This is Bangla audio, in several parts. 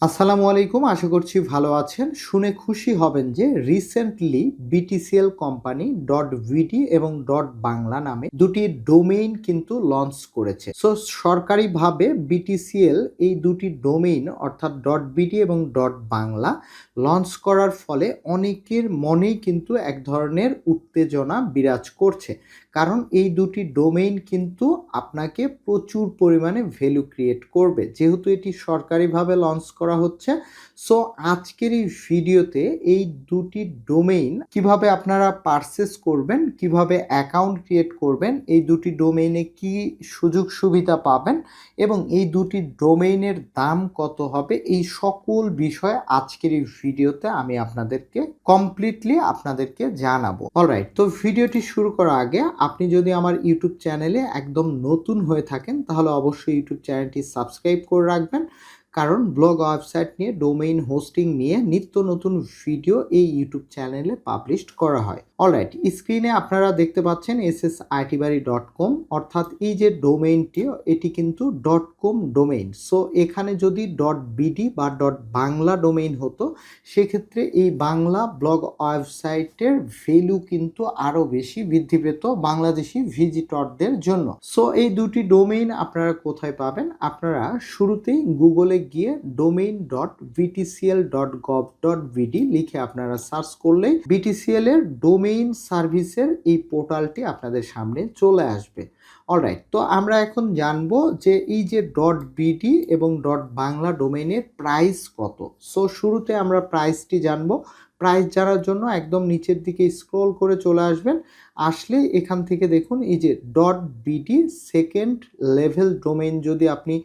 আসসালামু আলাইকুম। আশা করছি ভালো আছেন। শুনে খুশি হবেন যে রিসেন্টলি বিটিসিএল কোম্পানি .ভিডি এবং .বাংলা নামে দুটি ডোমেইন কিন্তু লঞ্চ করেছে। সো সরকারিভাবে বিটিসিএল এই দুটি ডোমেইন অর্থাৎ .ভিডি এবং .বাংলা লঞ্চ করার ফলে অনেকের মনেই কিন্তু এক ধরনের উত্তেজনা বিরাজ করছে। কারণ এই দুটি ডোমেইন কিন্তু আপনাকে প্রচুর পরিমাণে ভ্যালু ক্রিয়েট করবে। যেহেতু এটি সরকারিভাবে লঞ্চ করা হচ্ছে, সো আজকের এই ভিডিওতে এই দুটি ডোমেইন কিভাবে আপনারা পারচেজ করবেন, কিভাবে অ্যাকাউন্ট ক্রিয়েট করবেন, এই দুটি ডোমেইনে কি সুযোগ সুবিধা পাবেন এবং এই দুটি ডোমেইনের দাম কত হবে, এই সকল বিষয় আজকের এই ভিডিওতে আমি আপনাদেরকে জানাবো। অলরাইট, তো ভিডিওটি শুরু করার আগে আপনি যদি আমার ইউটিউব চ্যানেলে একদম নতুন হয়ে থাকেন তাহলে অবশ্যই ইউটিউব চ্যানেলটি সাবস্ক্রাইব করে রাখবেন, কারণ ব্লগ ওয়েবসাইট নিয়ে ডোমেইন হোস্টিং নিয়ে নিত্য নতুন ভিডিও এই ইউটিউব চ্যানেলে পাবলিশ করা হয়। অলরাইট, স্ক্রিনে আপনারা দেখতে পাচ্ছেন ssitbari.com, অর্থাৎ এই যে ডোমেইনটি এটি কিন্তু .com ডোমেইন। সো এখানে যদি .বিডি বা .বাংলা ডোমেইন হতো সেক্ষেত্রে এই বাংলা ব্লগ ওয়েবসাইটের ভ্যালু কিন্তু আরও বেশি বৃদ্ধি পেত বাংলাদেশি ভিজিটরদের জন্য। সো এই দুটি ডোমেইন আপনারা কোথায় পাবেন? আপনারা শুরুতেই গুগলে গিয়ে domain.btcl.gov.bd লিখে আপনারা সার্চ করলেই বিটিসিএল এর ডোমেইন সার্ভিসের এই পোর্টালটি আপনাদের সামনে চলে আসবে। অলরাইট, তো আমরা এখন জানবো যে এই যে .বিডি এবং .বাংলা ডোমেইনের প্রাইস কত। সো শুরুতে আমরা প্রাইসটি জানবো। প্রাইস জানার জন্য একদম নিচের দিকে স্ক্রল করে চলে আসবেন। আসলে এখান থেকে দেখুন এই যে .বিডি সেকেন্ড লেভেল ডোমেইন যদি আপনি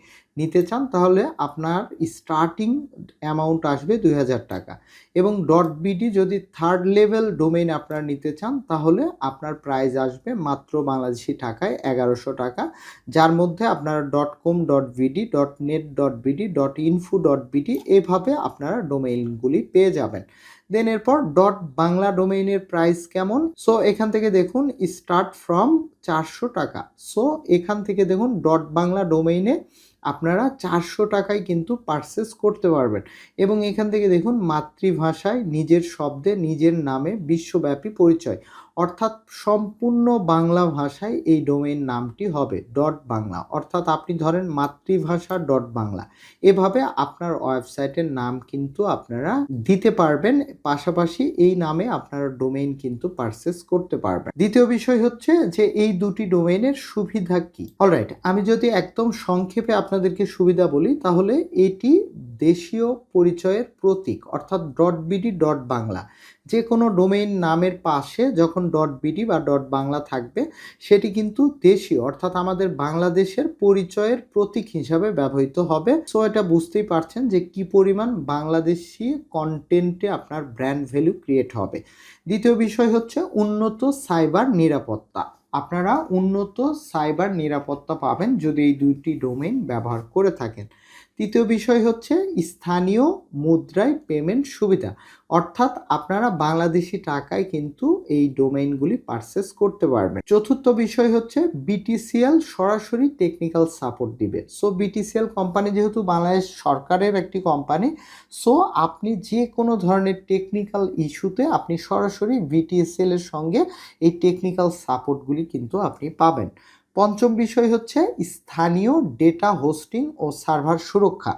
নিতে চান তাহলে আপনার স্টার্টিং অ্যামাউন্ট আসবে 2000 টাকা এবং .বিডি যদি থার্ড লেভেল ডোমেইন আপনারা নিতে চান তাহলে আপনার প্রাইস আসবে মাত্র বাংলাদেশি টাকায় 1100 টাকা, যার মধ্যে আপনারা .com .ভিডি .net .বিডি .info .বিডি এভাবে আপনারা ডোমেইনগুলি পেয়ে যাবেন। দেন এরপর বাংলা ডোমেইনের প্রাইস কেমন? সো এখান থেকে দেখুন স্টার্ট ফ্রম 400 টাকা। সো এখান থেকে দেখুন বাংলা ডোমেইনে আপনারা 400 টাকায় কিন্তু পারচেস করতে পারবেন এবং এখান থেকে দেখুন মাতৃভাষায় নিজের শব্দে নিজের নামে বিশ্বব্যাপী পরিচয়, অর্থাৎ সম্পূর্ণ বাংলা ভাষায় এই ডোমেইন নামটি হবে বাংলা, অর্থাৎ আপনি ধরেন মাতৃভাষা বাংলা, এভাবে আপনার ওয়েবসাইটের নাম কিন্তু আপনারা দিতে পারবেন। পাশাপাশি এই নামে আপনারা ডোমেইন কিন্তু পারচেস করতে পারবেন। দ্বিতীয় বিষয় হচ্ছে যে এই দুটি ডোমেইনের সুবিধা কি। অলরাইট, আমি যদি একদম সংক্ষেপে আপনাদেরকে সুবিধা বলি তাহলে এটি দেশীয় পরিচয়ের প্রতীক, অর্থাৎ .বিডি .বাংলা যে কোনো ডোমেইন নামের পাশে যখন .বিডি বা .বাংলা থাকবে সেটি কিন্তু দেশীয়, অর্থাৎ আমাদের বাংলাদেশের পরিচয়ের প্রতীক হিসাবে ব্যবহৃত হবে। সো এটা বুঝতেই পারছেন যে কি পরিমাণ বাংলাদেশি কন্টেন্টে আপনার ব্র্যান্ড ভ্যালু ক্রিয়েট হবে। দ্বিতীয় বিষয় হচ্ছে উন্নত সাইবার নিরাপত্তা। আপনারা উন্নত সাইবার নিরাপত্তা পাবেন যদি এই দুইটি ডোমেইন ব্যবহার করে থাকেন। তৃতীয় বিষয় হচ্ছে স্থানীয় মুদ্রায় পেমেন্ট সুবিধা, অর্থাৎ আপনারা বাংলাদেশি টাকায় কিন্তু এই ডোমেইনগুলি পারচেস করতে পারবেন। চতুর্থ বিষয় হচ্ছে বিটিসিএল সরাসরি টেকনিক্যাল সাপোর্ট দিবে। সো বিটিসিএল কোম্পানি যেহেতু বাংলাদেশ সরকারের একটি কোম্পানি, সো আপনি যে কোনো ধরনের টেকনিক্যাল ইস্যুতে আপনি সরাসরি বিটিসিএল এর সঙ্গে এই টেকনিক্যাল সাপোর্টগুলি কিন্তু আপনি পাবেন। পঞ্চম বিষয় হচ্ছে স্থানীয় ডেটা হোস্টিং ও সার্ভার সুরক্ষা।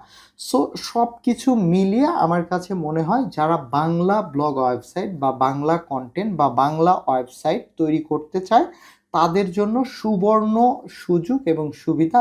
সো সব কিছু মিলিয়ে আমার কাছে মনে হয় যারা বাংলা ব্লগ ওয়েবসাইট বা বাংলা কন্টেন্ট বা বাংলা ওয়েবসাইট তৈরি করতে চায় তাদের জন্য সুবর্ণ সুযোগ এবং সুবিধা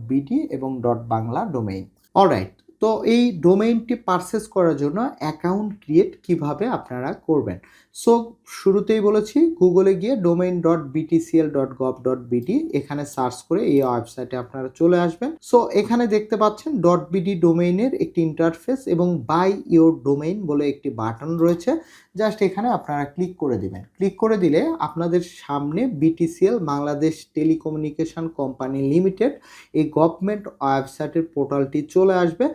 .বিডি এবং বাংলা ডোমেইন। অলরাইট, তো এই ডোমেইনটি পারচেস করার জন্য অ্যাকাউন্ট ক্রিয়েট কিভাবে আপনারা করবেন। সো শুরুতেই বলেছি গুগলে গিয়ে domain.btcl.gov.bd এখানে সার্চ করে এই ওয়েবসাইটে আপনারা চলে আসবেন। সো এখানে দেখতে পাচ্ছেন .বিডি ডোমেইনের একটি ইন্টারফেস এবং বাই ইওর ডোমেইন বলে একটি বাটন রয়েছে। জাস্ট এখানে আপনারা ক্লিক করে দিবেন। ক্লিক করে দিলে আপনাদের সামনে BTCL Bangladesh telecommunication company limited এই গভর্নমেন্ট ওয়েবসাইটের পোর্টালটি চলে আসবে।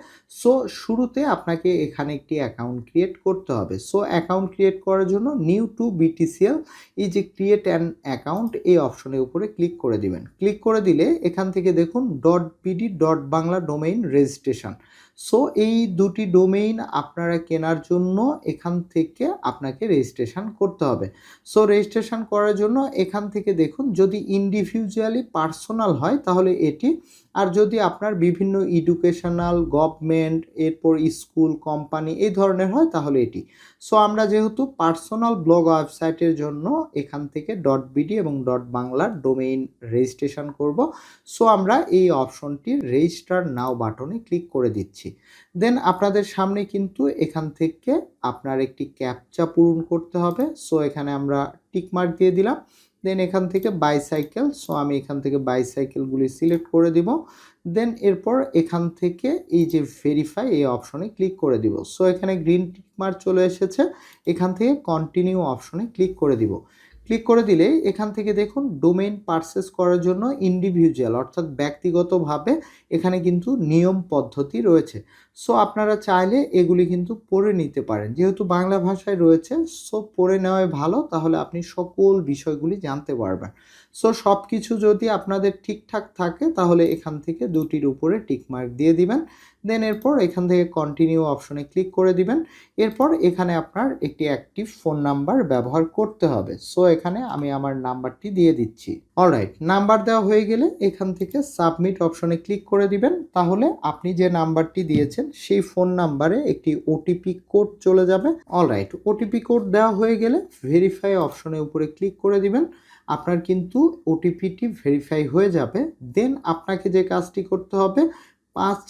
সো শুরুতে আপনাকে এখানে একটি অ্যাকাউন্ট ক্রিয়েট করতে হবে। সো অ্যাকাউন্ট ক্রিয়েট করার জন্য নিউ টু বিটিসিএল এই যে ক্রিয়েট অ্যান অ্যাকাউন্ট এই অপশনের উপরে ক্লিক করে দিবেন। ক্লিক করে দিলে এখান থেকে দেখুন .BD .Bangla domain registration. So এই দুটি ডোমেইন আপনারা কেনার জন্য এখান থেকে আপনাকে রেজিস্ট্রেশন করতে হবে। সো রেজিস্ট্রেশন করার জন্য এখান থেকে দেখুন, যদি ইন্ডিভিজুয়ালি পার্সোনাল হয় তাহলে এটি, আর যদি আপনার বিভিন্ন এডুকেশনাল, গভর্নমেন্ট, এরপর স্কুল, কোম্পানি এই ধরনের হয় তাহলে এটি। সো আমরা যেহেতু পার্সোনাল ব্লগ ওয়েবসাইটের জন্য এখান থেকে .bd এবং .বাংলার ডোমেইন রেজিস্ট্রেশন করব। সো আমরা এই অপশনটি রেজিস্টার নাও বাটনে ক্লিক করে দিচ্ছি। দেন আপনাদের সামনে কিন্তু এখান থেকে আপনার একটি ক্যাপচা পূরণ করতে হবে। সো এখানে আমরা টিক মার্ক দিয়ে দিলাম। দেন এখান থেকে বাইসাইকেল, সো আমি এখান থেকে বাইসাইকেলগুলি সিলেক্ট করে দিব। দেন এরপর এখান থেকে এই যে ভেরিফাই এই অপশনে ক্লিক করে দিব। সো এখানে গ্রিন টিক মার্ক চলে এসেছে, এখান থেকে কন্টিনিউ অপশনে ক্লিক করে দিব। ক্লিক করে দিলে এখান থেকে দেখুন ডোমেইন পারচেস করার জন্য ইন্ডিভিজুয়াল অর্থাৎ ব্যক্তিগতভাবে এখানে কিন্তু নিয়ম পদ্ধতি রয়েছে। সো আপনারা চাইলে এগুলি কিন্তু পড়ে নিতে পারেন, যেহেতু বাংলা ভাষায় রয়েছে। সো পড়ে নেওয়াই ভালো, তাহলে আপনি সকল বিষয়গুলি জানতে পারবেন। সো সব কিছু যদি আপনাদের ঠিকঠাক থাকে তাহলে এখান থেকে দুটির উপরে টিকমার্ক দিয়ে দিবেন। দেন এরপর এখান থেকে কন্টিনিউ অপশনে ক্লিক করে দিবেন। এরপর এখানে আপনার একটি অ্যাক্টিভ ফোন নাম্বার ব্যবহার করতে হবে। সো এখানে আমি আমার নাম্বারটি দিয়ে দিচ্ছি। অলরাইট, নাম্বার দেওয়া হয়ে গেলে এখান থেকে সাবমিট অপশনে ক্লিক করে দিবেন। তাহলে আপনি যে নাম্বারটি দিয়েছেন সেই ফোন নাম্বারে একটি ওটিপি কোড চলে যাবে। অলরাইট, ওটিপি কোড দেওয়া হয়ে গেলে ভেরিফাই অপশনের উপরে ক্লিক করে দিবেন। আপনার কিন্তু ওটিপিটি ভেরিফাই হয়ে যাবে। দেন আপনাকে যে কাজটি করতে হবে, 5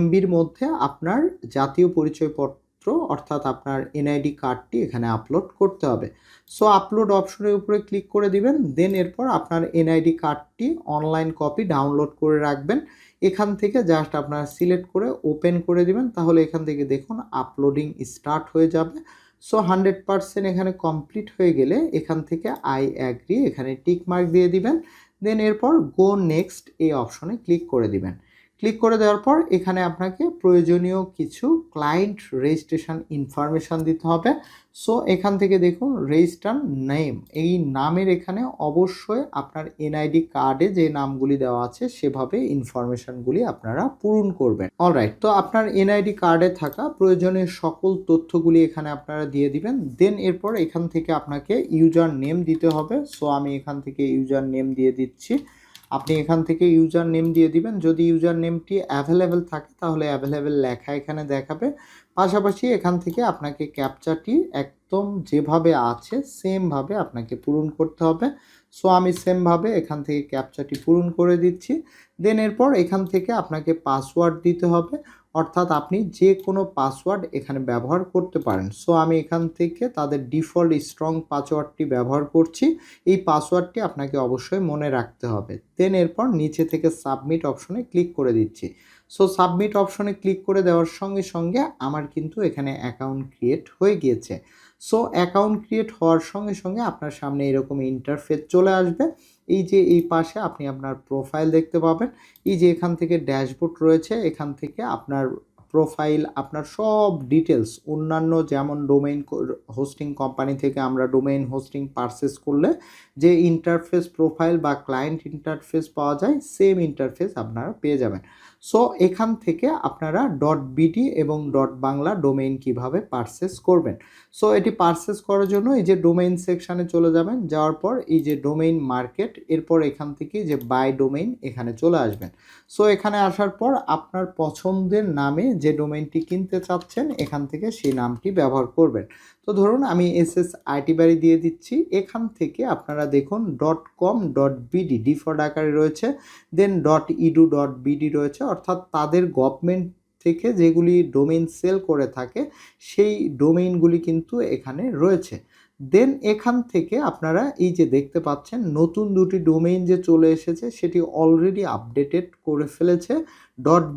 MBর মধ্যে আপনার জাতীয় পরিচয়পত্র অর্থাৎ আপনার এনআইডি কার্ডটি এখানে আপলোড করতে হবে। সো আপলোড অপশনের উপরে ক্লিক করে দিবেন। দেন এরপর আপনার এনআইডি কার্ডটি অনলাইন কপি ডাউনলোড করে রাখবেন। এখান থেকে জাস্ট আপনারা সিলেক্ট করে ওপেন করে দিবেন। তাহলে এখান থেকে দেখুন আপলোডিং স্টার্ট হয়ে যাবে। সো 100% এখানে কমপ্লিট হয়ে গেলে এখান থেকে আই অ্যাগ্রি এখানে টিক মার্ক দিয়ে দিবেন। দেন এরপর গো নেক্সট এই অপশনে ক্লিক করে দিবেন। ক্লিক করে দেওয়ার পর এখানে আপনাকে প্রয়োজনীয় কিছু ক্লায়েন্ট রেজিস্ট্রেশন ইনফরমেশান দিতে হবে। সো এখান থেকে দেখুন রেজিস্টার নেম, এই নামের এখানে অবশ্যই আপনার এনআইডি কার্ডে যে নামগুলি দেওয়া আছে সেভাবে ইনফরমেশানগুলি আপনারা পূরণ করবেন। অলরাইট, তো আপনার এনআইডি কার্ডে থাকা প্রয়োজনীয় সকল তথ্যগুলি এখানে আপনারা দিয়ে দিবেন। দেন এরপর এখান থেকে আপনাকে ইউজার নেম দিতে হবে। সো আমি এখান থেকে ইউজার নেম দিয়ে দিচ্ছি। আপনি এখান থেকে ইউজার নেম দিয়ে দিবেন। যদি ইউজার নেমটি অ্যাভেলেবেল থাকে তাহলে অ্যাভেলেবেল লেখা এখানে দেখাবে। পাশাপাশি এখান থেকে আপনাকে ক্যাপচাটি একদম যেভাবে আছে সেমভাবে আপনাকে পূরণ করতে হবে। সো আমি সেমভাবে এখান থেকে ক্যাপচাটি পূরণ করে দিচ্ছি। দেন এরপর এখান থেকে আপনাকে পাসওয়ার্ড দিতে হবে, অর্থাৎ আপনি যে কোনো পাসওয়ার্ড এখানে ব্যবহার করতে পারেন। সো আমি এখান থেকে তাদের ডিফল্ট স্ট্রং পাসওয়ার্ডটি ব্যবহার করছি। এই পাসওয়ার্ডটি আপনাকে অবশ্যই মনে রাখতে হবে। দেন এরপর নিচে থেকে সাবমিট অপশনে ক্লিক করে দিচ্ছি। সো সাবমিট অপশনে ক্লিক করে দেওয়ার সঙ্গে সঙ্গে আমার কিন্তু এখানে অ্যাকাউন্ট ক্রিয়েট হয়ে গিয়েছে। সো অ্যাকাউন্ট ক্রিয়েট হওয়ার সঙ্গে সঙ্গে আপনার সামনে এরকম ইন্টারফেস চলে আসবে। এই যে এই পাশে আপনি আপনার প্রোফাইল দেখতে পাবেন। এই যে এখান থেকে ড্যাশবোর্ড রয়েছে, এখান থেকে আপনার প্রোফাইল, আপনার সব ডিটেলস, অন্যান্য যেমন ডোমেইন হোস্টিং কোম্পানি থেকে আমরা ডোমেইন হোস্টিং পারচেস করলে যে ইন্টারফেস প্রোফাইল বা ক্লায়েন্ট ইন্টারফেস পাওয়া যায় সেম ইন্টারফেস আপনারা পেয়ে যাবেন। সো এখান থেকে আপনারা .bd এবং .বাংলা ডোমেইন কিভাবে পারচেস করবেন। সো এটি পারচেস করার জন্য এই যে ডোমেইন সেকশানে চলে যাবেন, যাওয়ার পর এই যে ডোমেইন মার্কেট, এরপর এখান থেকে যে বাই ডোমেইন এখানে চলে আসবেন। সো এখানে আসার পর আপনার পছন্দের নামে যে ডোমেইনটি কিনতে চাচ্ছেন এখান থেকে সেই নামটি ব্যবহার করবেন। তো ধরুন আমি SS IT বাড়ি দিয়ে দিচ্ছি। এখান থেকে আপনারা দেখুন .com.bd ডিফল্ট আকারে রয়েছে, দেন .edu.bd রয়েছে, অর্থাৎ তাদের গভর্নমেন্ট থেকে যেগুলি ডোমেইন সেল করে থাকে সেই ডোমেইনগুলি কিন্তু এখানে রয়েছে। দেন এখান থেকে আপনারা এই যে দেখতে পাচ্ছেন নতুন দুটি ডোমেইন যে চলে এসেছে সেটি অলরেডি আপডেটেড করে ফেলেছে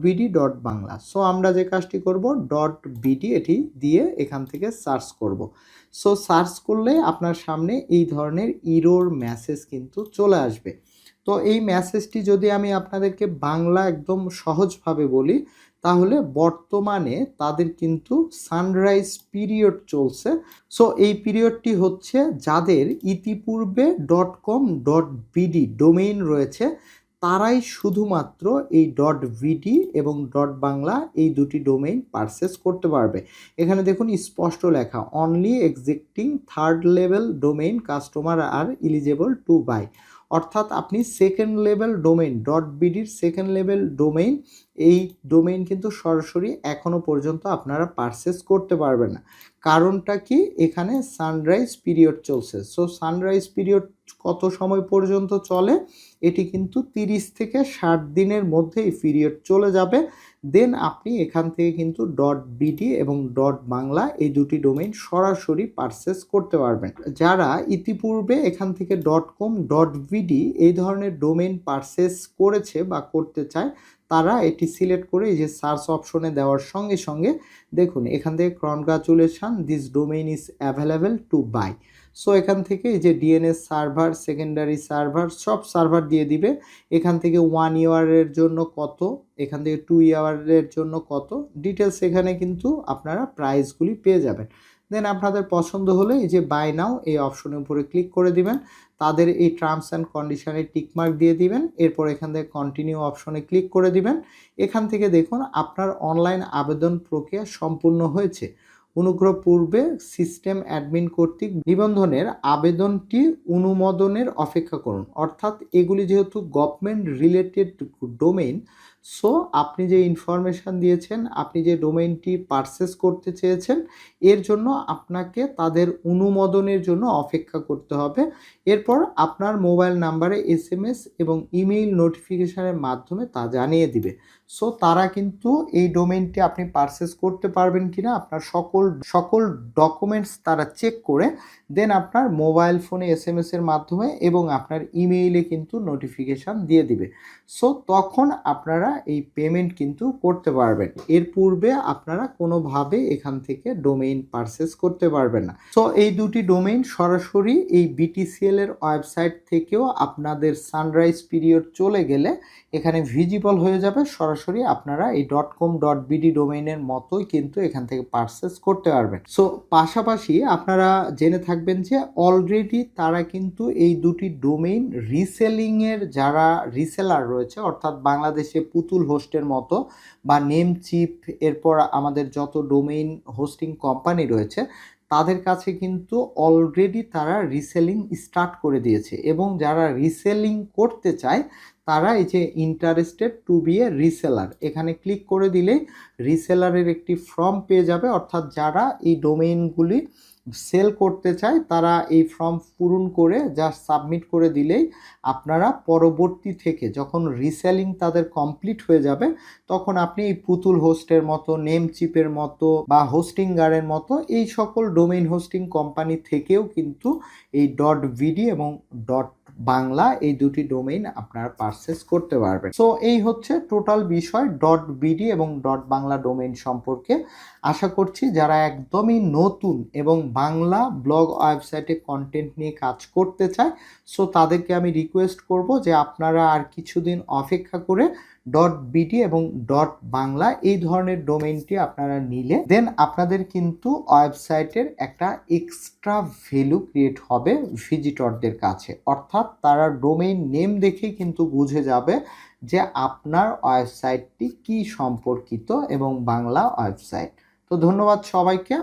.bd .বাংলা। সো আমরা যে কাজটি করব .bd এটি দিয়ে এখান থেকে সার্চ করব। সো সার্চ করলে আপনার সামনে এই ধরনের ইরর মেসেজ কিন্তু চলে আসবে। তো এই মেসেজটি যদি আমি আপনাদেরকে বাংলা একদম সহজভাবে বলি তাহলে বর্তমানে তাদের কিন্তু সানরাইজ পিরিয়ড চলছে। সো এই পিরিয়ডটি হচ্ছে যাদের ইতিপূর্বে .com.bd ডোমেইন রয়েছে তারাই শুধুমাত্র এই ডট ভিডি এবং ডট বাংলা এই দুটি ডোমেইন পারচেস করতে পারবে। এখানে দেখুন স্পষ্ট লেখা, only existing third level domain customer আর এলিজেবল টু বাই। অর্থাৎ আপনি সেকেন্ড লেভেল ডোমেইন ডট বিডির সেকেন্ড লেভেল ডোমেইন, এই ডোমেইন কিন্তু সরাসরি এখনো পর্যন্ত আপনারা পারচেস করতে পারবেন না। কারণটা কি, এখানে সানরাইজ পিরিয়ড চলছে। সো সানরাইজ পিরিয়ড কত সময় পর্যন্ত চলে, এটি কিন্তু 30 থেকে 60 দিনের মধ্যে এই পিরিয়ড চলে যাবে। দেন আপনি এখান থেকে কিন্তু ডট বিডি এবং ডট বাংলা এই দুটি ডোমেইন সরাসরি পারচেস করতে পারবেন। যারা ইতিপূর্বে এখান থেকে ডট কম ডট বিডি এই ধরনের ডোমেইন পারচেস করেছে বা করতে চায়, তারা এটি সিলেক্ট করে এই যে সার্চ অপশনে দেওয়ার সঙ্গে সঙ্গে দেখুন এখান থেকে congratulation, this domain is available to buy. So এখান থেকে এই যে ডিএনএস সার্ভার, সেকেন্ডারি সার্ভার, সব সার্ভার দিয়ে দিবে। এখান থেকে 1 ইয়ারের জন্য কত, এখান থেকে 2 ইয়ারের জন্য কত, ডিটেলস এখানে কিন্তু আপনারা প্রাইসগুলি পেয়ে যাবেন। দেন আপনাদের পছন্দ হলে এই যে বাই নাও এই অপশনের উপরে ক্লিক করে দিবেন, তাদের এই টার্মস অ্যান্ড কন্ডিশনে টিকমার্ক দিয়ে দিবেন, এরপর এখান থেকে কন্টিনিউ অপশনে ক্লিক করে দিবেন। এখান থেকে দেখুন আপনার অনলাইন আবেদন প্রক্রিয়া সম্পূর্ণ হয়েছে। অনুগ্রহপূর্বে সিস্টেম অ্যাডমিন কর্তৃক নিবন্ধনের আবেদনটি অনুমোদনের অপেক্ষা করুন। অর্থাৎ এগুলি যেহেতু গভর্নমেন্ট রিলেটেড ডোমেইন, সো আপনি যে ইনফরমেশান দিয়েছেন, আপনি যে ডোমেইনটি পারচেস করতে চেয়েছেন, এর জন্য আপনাকে তাদের অনুমোদনের জন্য অপেক্ষা করতে হবে। এরপর আপনার মোবাইল নাম্বারে SMS এবং ইমেইল নোটিফিকেশানের মাধ্যমে তা জানিয়ে দিবে। সো তারা কিন্তু এই ডোমেইনটি আপনি পারচেস করতে পারবেন কিনা আপনার সকল ডকুমেন্টস তারা চেক করে দেন আপনার মোবাইল ফোনে SMS এর মাধ্যমে এবং আপনার ইমেইলে কিন্তু নোটিফিকেশান দিয়ে দিবে। সো তখন আপনারা এই পেমেন্ট কিন্তু করতে পারবেন। এর পূর্বে আপনারা কোনোভাবে এখান থেকে ডোমেইন পারচেস করতে পারবেন না। সো এই দুটি ডোমেইন সরাসরি এই BTCL এর ওয়েবসাইট থেকেও আপনাদের সানরাইজ পিরিয়ড চলে গেলে এখানে ভিজিবল হয়ে যাবে। সরাসরি আপনারা এই .com.bd ডোমেইনের মতোই কিন্তু এখান থেকে পারচেস করতে পারবেন। সো পাশাপাশি আপনারা জেনে থাকবেন যে অলরেডি তারা কিন্তু এই দুটি ডোমেইন রিসেলিংয়ের যারা রিসেলার রয়েছে, অর্থাৎ বাংলাদেশে পুতুল হোস্টের মতো বা নেমচিপ, এরপর আমাদের যত ডোমেইন হোস্টিং কোম্পানি রয়েছে, তাদের কাছে কিন্তু অলরেডি তারা রিসেলিং স্টার্ট করে দিয়েছে। এবং যারা রিসেলিং করতে চায় তারা এই যে interested to be a reseller, এখানে ক্লিক করে দিলেই রিসেলারের একটি ফর্ম পেয়ে যাবে। অর্থাৎ যারা এই ডোমেইনগুলি সেল করতে চায় তারা এই ফর্ম পূরণ করে জাস্ট সাবমিট করে দিলেই আপনারা পরবর্তী থেকে যখন রিসেলিং তাদের কমপ্লিট হয়ে যাবে, তখন আপনি এই পুতুল হোস্টের মতো, নেমচিপের মতো বা হোস্টিংগারের মতো এই সকল ডোমেইন হোস্টিং কোম্পানি থেকেও কিন্তু এই .ভিডি এবং বাংলা এই দুটি ডোমেইন আপনারা পারচেস করতে পারবেন। সো এই হচ্ছে টোটাল বিষয় .ভিডি এবং বাংলা ডোমেইন সম্পর্কে। আশা করছি যারা একদমই নতুন এবং বাংলা ব্লগ ওয়েবসাইটে কন্টেন্ট নিয়ে কাজ করতে চায়, সো তাদেরকে আমি রিকোয়েস্ট করব যে আপনারা আর কিছুদিন অপেক্ষা করে .ভিডি এবং বাংলা এই ধরনের ডোমেইনটি আপনারা নিলে দেন আপনাদের কিন্তু ওয়েবসাইটের একটা এক্সট্রা ভ্যালু ক্রিয়েট হবে ভিজিটরদের কাছে। অর্থাৎ তারা ডোমেইন নেম দেখেই কিন্তু বুঝে যাবে যে আপনার ওয়েবসাইটটি কি সম্পর্কিত এবং বাংলা ওয়েবসাইট। তো ধন্যবাদ সবাইকে।